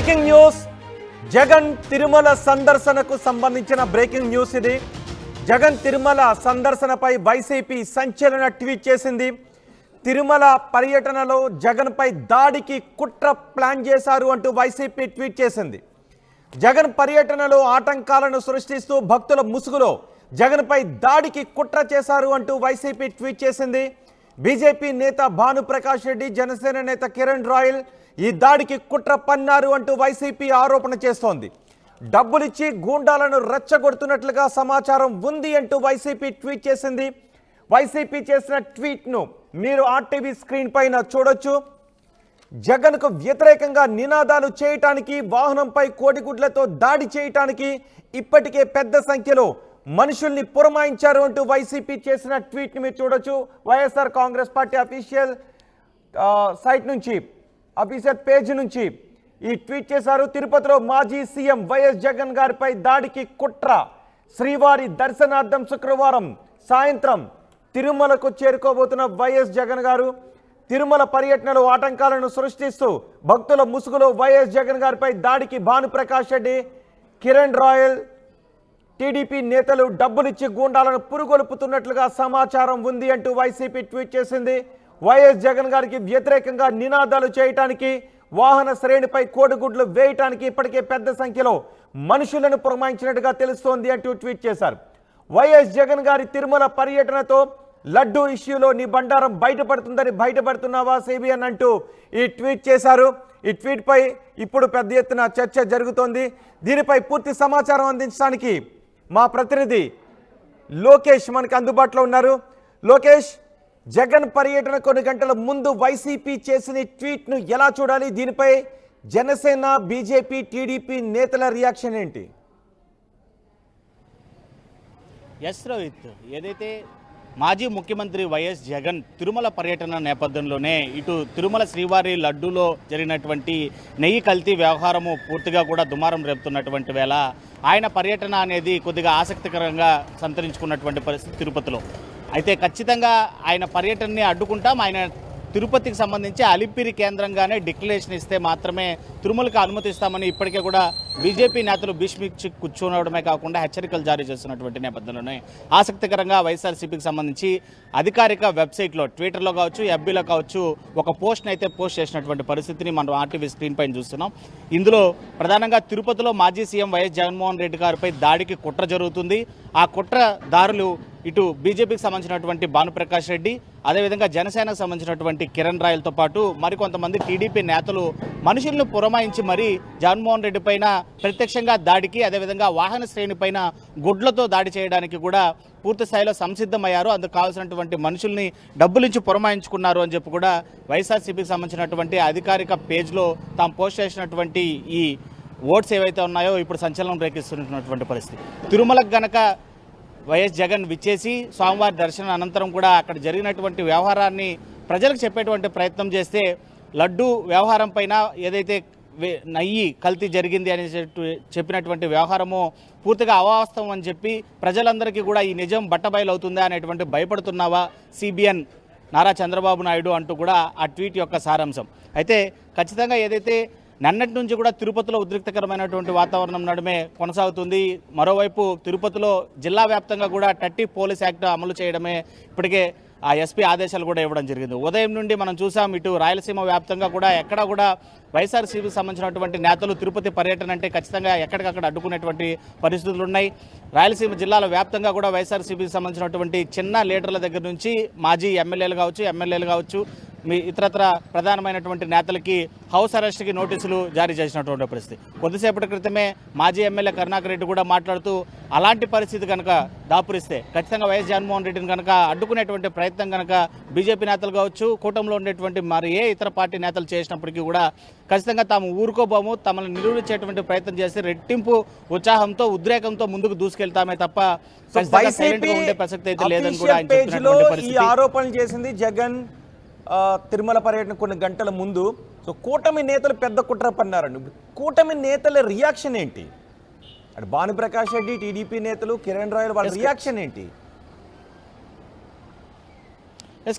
Breaking news. Jagan Tirumala సందర్శనకు సంబంధించిన breaking news ఇది. జగన్ తిరుమల సందర్శనపై వైసీపీ సంచలన ట్వీట్ చేసింది. తిరుమల పర్యటనలో జగన్పై దాడికి కుట్ర ప్లాన్ చేశారు అంటూ వైసీపీ ట్వీట్ చేసింది. జగన్ పర్యటనలో ఆటంకాలను సృష్టిస్తూ భక్తుల ముసుగులో జగన్పై దాడికి కుట్ర చేశారు అంటూ వైసీపీ ట్వీట్ చేసింది. బీజేపీ నేత భానుప్రకాష్ రెడ్డి, జనసేన నేత కిరణ్ రాయల్ ఈ దాడికి కుట్ర పన్నారు అంటూ వైసీపీ ఆరోపణ చేస్తోంది. డబ్బులిచ్చి గూండాలను రెచ్చగొడుతున్నట్లుగా సమాచారం ఉంది అంటూ వైసీపీ ట్వీట్ చేసింది. వైసీపీ చేసిన ట్వీట్ను మీరు ఆర్టీవీ స్క్రీన్ పైన చూడొచ్చు. జగన్కు వ్యతిరేకంగా నినాదాలు చేయటానికి, వాహనంపై కోడిగుడ్లతో దాడి చేయటానికి ఇప్పటికే పెద్ద సంఖ్యలో మనుషుల్ని పురమాయించారు అంటూ వైసీపీ చేసిన ట్వీట్ని మీరు చూడొచ్చు. YSR Congress party official site నుంచి, అఫీషియల్ పేజ్ నుంచి ఈ ట్వీట్ చేశారు. తిరుపతిలో మాజీ సీఎం వైఎస్ జగన్ గారిపై దాడికి కుట్ర. శ్రీవారి దర్శనార్థం శుక్రవారం సాయంత్రం తిరుమలకు చేరుకోబోతున్న వైఎస్ జగన్ గారు తిరుమల పర్యటనలో ఆటంకాలను సృష్టిస్తూ భక్తుల ముసుగులో వైఎస్ జగన్ గారిపై దాడికి భానుప్రకాష్ రెడ్డి, కిరణ్ రాయల్, టీడీపీ నేతలు డబ్బులిచ్చి గూండాలను పురుగొల్పుతున్నట్లుగా సమాచారం ఉంది అంటూ వైసీపీ ట్వీట్ చేసింది. వైఎస్ జగన్ గారికి వ్యతిరేకంగా నినాదాలు చేయటానికి, వాహన శ్రేణిపై కోడిగుడ్లు వేయటానికి ఇప్పటికే పెద్ద సంఖ్యలో మనుషులను పురమాయించినట్టుగా తెలుస్తోంది అంటూ ట్వీట్ చేశారు. వైఎస్ జగన్ గారి తిరుమల పర్యటనతో లడ్డూ ఇష్యూలో నీ బండారం బయటపడుతున్నావా సిబిఎన్ అంటూ ఈ ట్వీట్ చేశారు. ఈ ట్వీట్పై ఇప్పుడు పెద్ద ఎత్తున చర్చ జరుగుతోంది. దీనిపై పూర్తి సమాచారం అందించడానికి మా ప్రతినిధి లోకేష్ మనకు అందుబాటులో ఉన్నారు. లోకేష్, జగన్ పర్యటన కొన్ని గంటల ముందు వైసీపీ చేసిన ట్వీట్ను ఎలా చూడాలి? దీనిపై జనసేన, బీజేపీ, టీడీపీ నేతల రియాక్షన్ ఏంటి? ఎస్ రోహిత్, ఏదైతే మాజీ ముఖ్యమంత్రి వైఎస్ జగన్ తిరుమల పర్యటన నేపథ్యంలోనే ఇటు తిరుమల శ్రీవారి లడ్డూలో జరిగినటువంటి నెయ్యి కల్తీ వ్యవహారము పూర్తిగా కూడా దుమారం రేపుతున్నటువంటి వేళ ఆయన పర్యటన అనేది కొద్దిగా ఆసక్తికరంగా సంతరించుకున్నటువంటి పరిస్థితి తిరుపతిలో. అయితే ఖచ్చితంగా ఆయన పర్యటనని అడ్డుకుంటాం, ఆయన తిరుపతికి సంబంధించి అలిపిరి కేంద్రంగానే డిక్లరేషన్ ఇస్తే మాత్రమే తిరుమలకు అనుమతిస్తామని ఇప్పటికే కూడా బీజేపీ నేతలు భీష్మించి కూర్చోవడమే కాకుండా హెచ్చరికలు జారీ చేస్తున్నటువంటి నేపథ్యంలోనే ఆసక్తికరంగా వైఎస్ఆర్సీపీకి సంబంధించి అధికారిక వెబ్సైట్లో, ట్విట్టర్లో కావచ్చు, ఎఫ్బీలో కావచ్చు ఒక పోస్ట్ని అయితే పోస్ట్ చేసినటువంటి పరిస్థితిని మనం ఆర్టీవీ స్క్రీన్ పైన చూస్తున్నాం. ఇందులో ప్రధానంగా తిరుపతిలో మాజీ సీఎం వైఎస్ జగన్మోహన్ రెడ్డి గారిపై దాడికి కుట్ర జరుగుతుంది. ఆ కుట్రదారులు ఇటు బీజేపీకి సంబంధించినటువంటి భానుప్రకాష్ రెడ్డి, అదేవిధంగా జనసేనకు సంబంధించినటువంటి కిరణ్ రాయల్తో పాటు మరికొంతమంది టీడీపీ నేతలు మనుషులను పురమాయించి మరీ జగన్మోహన్ రెడ్డి పైన ప్రత్యక్షంగా దాడికి, అదేవిధంగా వాహన శ్రేణి పైన గుడ్లతో దాడి చేయడానికి కూడా పూర్తి స్థాయిలో సంసిద్ధమయ్యారు. అందుకు కావాల్సినటువంటి మనుషుల్ని డబ్బులించి పురమాయించుకున్నారు అని చెప్పి కూడా వైఎస్ఆర్సీపీకి సంబంధించినటువంటి అధికారిక పేజ్లో తాము పోస్ట్ చేసినటువంటి ఈ ఓట్స్ ఏవైతే ఉన్నాయో ఇప్పుడు సంచలనం రేకిస్తున్నటువంటి పరిస్థితి. తిరుమలకు గనక వైఎస్ జగన్ విచ్చేసి స్వామివారి దర్శనం అనంతరం కూడా అక్కడ జరిగినటువంటి వ్యవహారాన్ని ప్రజలకు చెప్పేటువంటి ప్రయత్నం చేస్తే లడ్డు వ్యవహారం పైన ఏదైతే నెయ్యి కల్తీ జరిగింది అని చెప్పినటువంటి వ్యవహారము పూర్తిగా అవాస్తవం అని చెప్పి ప్రజలందరికీ కూడా ఈ నిజం బట్టబయలు అవుతుందా అనేటువంటి భయపడుతున్నావా సిబిఎన్ నారా చంద్రబాబు నాయుడు అంటూ కూడా ఆ ట్వీట్ యొక్క సారాంశం. అయితే ఖచ్చితంగా ఏదైతే నిన్నటి నుంచి కూడా తిరుపతిలో ఉద్రిక్తకరమైనటువంటి వాతావరణం నడుమే కొనసాగుతుంది. మరోవైపు తిరుపతిలో జిల్లా వ్యాప్తంగా కూడా 30 పోలీస్ యాక్ట్ అమలు చేయడమే ఇప్పటికే ఆ ఎస్పీ ఆదేశాలు కూడా ఇవ్వడం జరిగింది. ఉదయం నుండి మనం చూసాం, ఇటు రాయలసీమ వ్యాప్తంగా కూడా ఎక్కడా కూడా వైఎస్ఆర్సీపీకి సంబంధించినటువంటి నేతలు తిరుపతి పర్యటన అంటే ఖచ్చితంగా ఎక్కడికక్కడ అడ్డుకునేటువంటి పరిస్థితులు ఉన్నాయి. రాయలసీమ జిల్లాల వ్యాప్తంగా కూడా వైఎస్ఆర్సీపీకి సంబంధించినటువంటి చిన్న లీడర్ల దగ్గర నుంచి మాజీ ఎమ్మెల్యేలు కావచ్చు, మీ ఇతరత్ర ప్రధానమైనటువంటి నేతలకి హౌస్ అరెస్ట్కి నోటీసులు జారీ చేసినటువంటి పరిస్థితి. కొద్దిసేపటి క్రితమే మాజీ ఎమ్మెల్యే కరుణాకర్ రెడ్డి కూడా మాట్లాడుతూ అలాంటి పరిస్థితి కనుక దాపురిస్తే ఖచ్చితంగా వైఎస్ జగన్మోహన్ రెడ్డిని కనుక అడ్డుకునేటువంటి ప్రయత్నం కనుక బీజేపీ నేతలు కావచ్చు, కూటమిలో ఉండేటువంటి మరి ఏ ఇతర పార్టీ నేతలు చేసినప్పటికీ కూడా ఖచ్చితంగా తాము ఊరుకోబోము, తమను నిరూపించేటువంటి ప్రయత్నం చేసి రెట్టింపు ఉత్సాహంతో, ఉద్రేకంతో ముందుకు దూసుకెళ్తామే తప్ప ఉండే ప్రసక్తి అయితే లేదని కూడా ఆయన చెప్పినటువంటి పరిస్థితి. ఆరోపణలు చేసింది జగన్ తిరుమల పర్యటన కొన్ని గంటల ముందు. సో కూటమి నేతలు పెద్ద కుట్ర పన్నారండి. కూటమి నేతల రియాక్షన్ ఏంటి? అటు భానుప్రకాష్ రెడ్డి, టీడీపీ నేతలు, కిరణ్ రాయల్ వాళ్ళ రియాక్షన్ ఏంటి?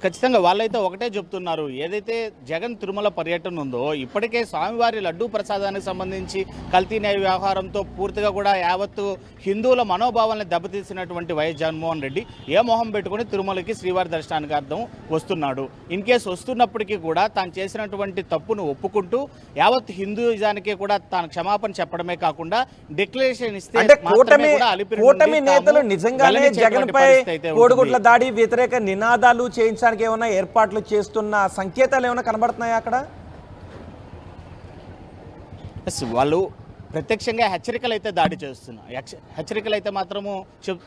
ఖచ్చితంగా వాళ్ళైతే ఒకటే చెప్తున్నారు, ఏదైతే జగన్ తిరుమల పర్యటన ఉందో ఇప్పటికే స్వామివారి లడ్డూ ప్రసాదానికి సంబంధించి కల్తీ న్యాయ వ్యవహారంతో పూర్తిగా కూడా యావత్తు హిందువుల మనోభావాలను దెబ్బతీసినటువంటి వైఎస్ జగన్మోహన్ రెడ్డి ఏ మొహం పెట్టుకుని తిరుమలకి శ్రీవారి దర్శనానికి అర్థం వస్తున్నాడు. ఇన్ కేసు వస్తున్నప్పటికీ కూడా తాను చేసినటువంటి తప్పును ఒప్పుకుంటూ యావత్ హిందూయిజానికి కూడా తాను క్షమాపణ చెప్పడమే కాకుండా డిక్లరేషన్ ఇస్తే అంటే మాత్రమే కూడా అలిపిరి కూటమి నుండి నేతలు తాము నిజంగానే వెల్లడించేటువంటి జగన్ పై పరిస్థితి అయితే ఉంటుంది. కోడిగుడ్ల దాడి వ్యతిరేక నినాదాలు చేయించడానికి ఏమైనా ఏర్పాట్లు చేస్తున్న సంకేతాలు ఏమైనా కనబడుతున్నాయా అక్కడ? వాళ్ళు ప్రత్యక్షంగా హెచ్చరికలు అయితే దాడి చేస్తున్నారు, హెచ్చరికలు అయితే మాత్రము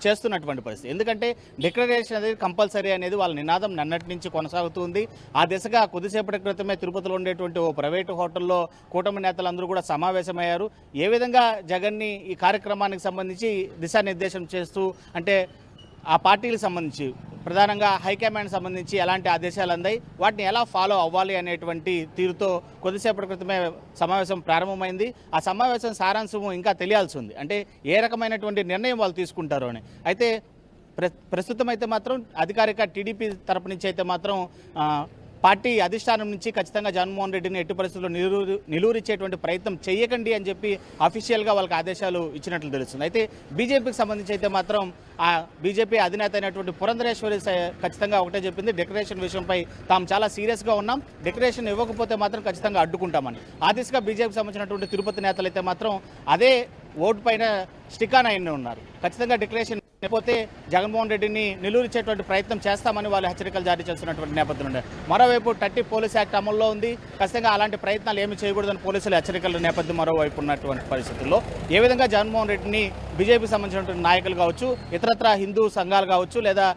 చేస్తున్నటువంటి పరిస్థితి. ఎందుకంటే డిక్లరేషన్ అనేది కంపల్సరీ అనేది వాళ్ళ నినాదం నిన్నటి నుంచి కొనసాగుతుంది. ఆ దిశగా కొద్దిసేపటి క్రితమే తిరుపతిలో ఉండేటువంటి ఓ ప్రైవేటు హోటల్లో కూటమి నేతలందరూ కూడా సమావేశమయ్యారు. ఏ విధంగా జగన్ని ఈ కార్యక్రమానికి సంబంధించి దిశానిర్దేశం చేస్తూ, అంటే ఆ పార్టీలకు సంబంధించి ప్రధానంగా హైకమాండ్ సంబంధించి ఎలాంటి ఆదేశాలు అందాయి, వాటిని ఎలా ఫాలో అవ్వాలి అనేటువంటి తీరుతో కొద్దిసేపటి క్రితమే సమావేశం ప్రారంభమైంది. ఆ సమావేశం సారాంశము ఇంకా తెలియాల్సి ఉంది, అంటే ఏ రకమైనటువంటి నిర్ణయం వాళ్ళు తీసుకుంటారు అని. అయితే ప్రస్తుతం అయితే మాత్రం అధికారిక టీడీపీ తరపు నుంచి అయితే మాత్రం పార్టీ అధిష్టానం నుంచి ఖచ్చితంగా జగన్మోహన్ రెడ్డిని ఎట్టి పరిస్థితుల్లో నిలువరించేటువంటి ప్రయత్నం చేయకండి అని చెప్పి అఫీషియల్గా వాళ్ళకి ఆదేశాలు ఇచ్చినట్లు తెలుస్తుంది. అయితే బీజేపీకి సంబంధించి అయితే మాత్రం ఆ బీజేపీ అధినేత అయినటువంటి పురంధరేశ్వరి ఖచ్చితంగా ఒకటే చెప్పింది, డిక్లరేషన్ విషయంపై తాము చాలా సీరియస్గా ఉన్నాం, డిక్లరేషన్ ఇవ్వకపోతే మాత్రం ఖచ్చితంగా అడ్డుకుంటామని. ఆ దిశగా బీజేపీకి సంబంధించినటువంటి తిరుపతి నేతలు అయితే మాత్రం అదే ఓటు పైన స్టికాన్ అయిన ఉన్నారు. ఖచ్చితంగా డిక్లరేషన్ లేకపోతే జగన్మోహన్ రెడ్డిని నిలువరించేటువంటి ప్రయత్నం చేస్తామని వాళ్ళు హెచ్చరికలు జారీ చేస్తున్నటువంటి నేపథ్యంలో ఉన్నారు. మరోవైపు 30 పోలీస్ యాక్ట్ అమల్లో ఉంది. ఖచ్చితంగా అలాంటి ప్రయత్నాలు ఏమి చేయకూడదని పోలీసుల హెచ్చరికల నేపథ్యం మరోవైపు ఉన్నటువంటి పరిస్థితుల్లో ఏ విధంగా జగన్మోహన్ రెడ్డిని బీజేపీకి సంబంధించినటువంటి నాయకులు కావచ్చు, ఇతరత్ర హిందూ సంఘాలు కావచ్చు, లేదా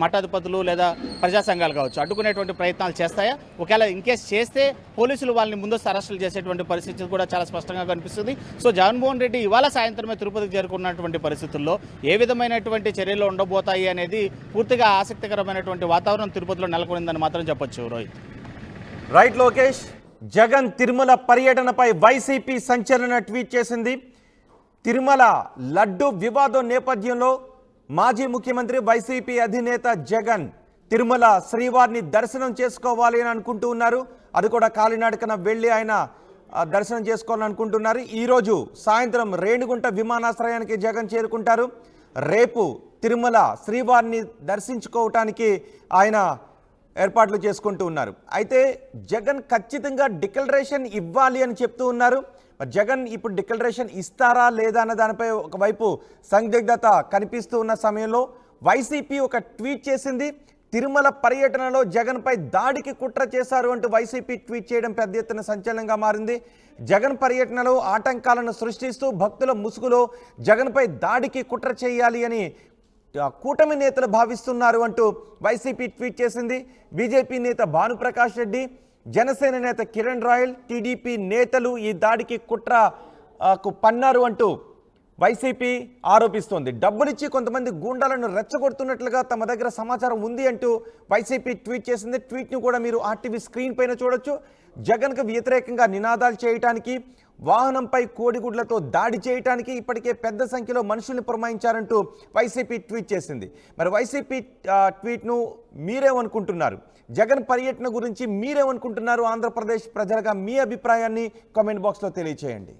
మఠాధిపతులు లేదా ప్రజా సంఘాలు కావచ్చు అడ్డుకునేటువంటి ప్రయత్నాలు చేస్తాయా? ఒకవేళ ఇన్కేస్ చేస్తే పోలీసులు వాళ్ళని ముందస్తు అరెస్టులు చేసేటువంటి పరిస్థితి కూడా చాలా స్పష్టంగా కనిపిస్తుంది. సో జగన్మోహన్ రెడ్డి ఇవాళ సాయంత్రమే తిరుపతికి చేరుకున్నటువంటి పరిస్థితుల్లో ఏ విధమైనటువంటి చర్యలు ఉండబోతాయి అనేది పూర్తిగా ఆసక్తికరమైనటువంటి వాతావరణం తిరుపతిలో నెలకొనిందని మాత్రం చెప్పొచ్చు. రోహిత్. రైట్ లోకేష్, జగన్ తిరుమల పర్యటనపై వైసీపీ సంచలన ట్వీట్ చేసింది. తిరుమల లడ్డు వివాదం నేపథ్యంలో మాజీ ముఖ్యమంత్రి వైసీపీ అధినేత జగన్ తిరుమల శ్రీవారిని దర్శనం చేసుకోవాలి అని అనుకుంటూ ఉన్నారు. అది కూడా కాలినడకన వెళ్ళి ఆయన దర్శనం చేసుకోవాలని అనుకుంటున్నారు. ఈరోజు సాయంత్రం రేణిగుంట విమానాశ్రయానికి జగన్ చేరుకుంటారు. రేపు తిరుమల శ్రీవారిని దర్శించుకోవటానికి ఆయన ఏర్పాట్లు చేసుకుంటూ ఉన్నారు. అయితే జగన్ ఖచ్చితంగా డిక్లరేషన్ ఇవ్వాలి అని చెప్తూ ఉన్నారు. జగన్ ఇప్పుడు డిక్లరేషన్ ఇస్తారా లేదా అన్న దానిపై ఒకవైపు సందిగ్ధత కనిపిస్తూ ఉన్న సమయంలో వైసీపీ ఒక ట్వీట్ చేసింది. తిరుమల పర్యటనలో జగన్పై దాడికి కుట్ర చేశారు అంటూ వైసీపీ ట్వీట్ చేయడం పెద్ద ఎత్తున సంచలనంగా మారింది. జగన్ పర్యటనలో ఆటంకాలను సృష్టిస్తూ భక్తుల ముసుగులో జగన్పై దాడికి కుట్ర చేయాలి అని కూటమి నేతలు భావిస్తున్నారు అంటూ వైసీపీ ట్వీట్ చేసింది. బీజేపీ నేత భానుప్రకాష్ రెడ్డి, జనసేన నేత కిరణ్ రాయల్, టీడీపీ నేతలు ఈ దాడికి కుట్రకు పన్నారు అంటూ వైసీపీ ఆరోపిస్తోంది. డబ్బులిచ్చి కొంతమంది గూండాలను రెచ్చగొడుతున్నట్లుగా తమ దగ్గర సమాచారం ఉంది అంటూ వైసీపీ ట్వీట్ చేసింది. ట్వీట్ను కూడా మీరు ఆర్టీవీ స్క్రీన్ పైన చూడొచ్చు. జగన్కు వ్యతిరేకంగా నినాదాలు చేయడానికి, వాహనంపై కోడిగుడ్లతో దాడి చేయడానికి ఇప్పటికే పెద్ద సంఖ్యలో మనుషుల్ని పురమాయించారంటూ వైసీపీ ట్వీట్ చేసింది. మరి వైసీపీ ట్వీట్ను మీరేమనుకుంటున్నారు? జగన్ పర్యటన గురించి మీరేమనుకుంటున్నారు? ఆంధ్రప్రదేశ్ ప్రజలుగా మీ అభిప్రాయాన్ని కామెంట్ బాక్స్లో తెలియచేయండి.